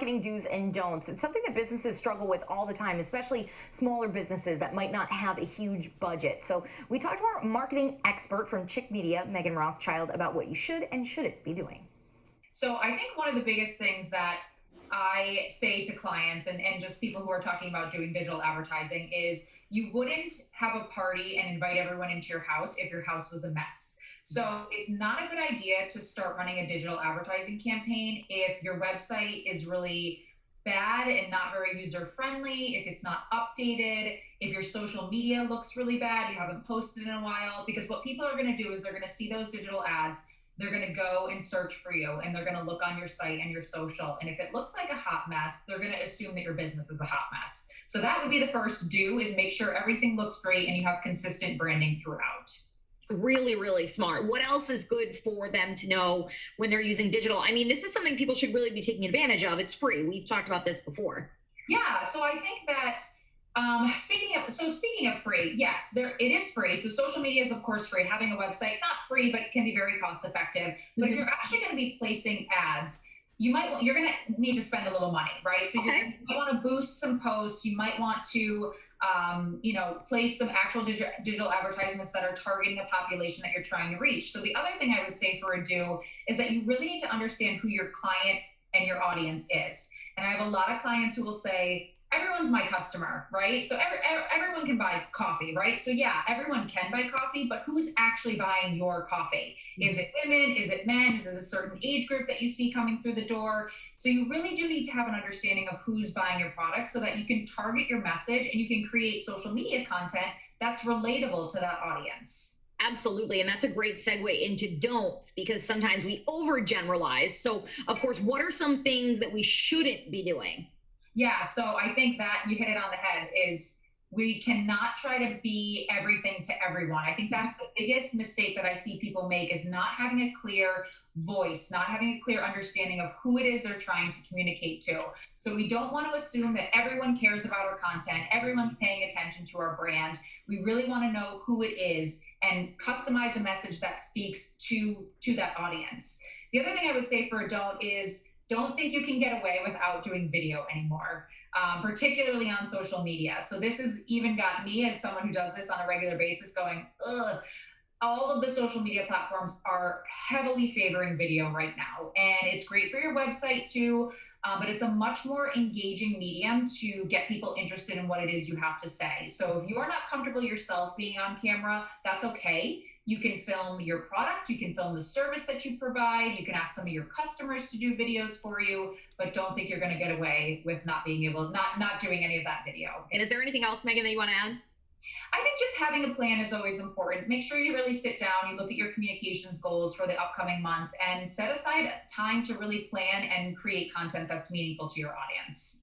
marketing do's and don'ts. It's something that businesses struggle with all the time, especially smaller businesses that might not have a huge budget. So we talked to our marketing expert from Chick Media, Meghan Rothschild, about what you should and shouldn't be doing. So I think one of the biggest things that I say to clients and just people who are talking about doing digital advertising is you wouldn't have a party and invite everyone into your house if your house was a mess. So it's not a good idea to start running a digital advertising campaign if your website is really bad and not very user friendly, if it's not updated, if your social media looks really bad, you haven't posted in a while, because what people are going to do is they're going to see those digital ads. They're going to go and search for you, and they're going to look on your site and your social. And if it looks like a hot mess, they're going to assume that your business is a hot mess. So that would be the first do, is make sure everything looks great and you have consistent branding throughout. Really, really smart. What else is good for them to know when they're using digital? I mean, this is something people should really be taking advantage of. It's free. We've talked about this before. Yeah. So I think that speaking of free, yes, it is free. So social media is of course free. Having a website, not free, but can be very cost effective. But if you're actually going to be placing ads, you're going to need to spend a little money, right? So you might want to boost some posts. You might want to, place some actual digital advertisements that are targeting a population that you're trying to reach. So the other thing I would say for a do is that you really need to understand who your client and your audience is. And I have a lot of clients who will say, everyone's my customer, right? So everyone can buy coffee, right? So yeah, everyone can buy coffee, but who's actually buying your coffee? Is it women? Is it men? Is it a certain age group that you see coming through the door? So you really do need to have an understanding of who's buying your product so that you can target your message and you can create social media content that's relatable to that audience. Absolutely. And that's a great segue into don'ts, because sometimes we overgeneralize. So of course, what are some things that we shouldn't be doing? Yeah, so I think that you hit it on the head, is we cannot try to be everything to everyone. I think that's the biggest mistake that I see people make, is not having a clear voice, not having a clear understanding of who it is they're trying to communicate to. So we don't want to assume that everyone cares about our content, everyone's paying attention to our brand. We really want to know who it is and customize a message that speaks to that audience. The other thing I would say for a don't is, don't think you can get away without doing video anymore, particularly on social media. So this has even got me, as someone who does this on a regular basis, going, ugh. All of the social media platforms are heavily favoring video right now. And it's great for your website too, but it's a much more engaging medium to get people interested in what it is you have to say. So if you are not comfortable yourself being on camera, that's okay. You can film your product, you can film the service that you provide, you can ask some of your customers to do videos for you, but don't think you're going to get away with not doing any of that video. And is there anything else, Meghan, that you want to add? I think just having a plan is always important. Make sure you really sit down, you look at your communications goals for the upcoming months, and set aside time to really plan and create content that's meaningful to your audience.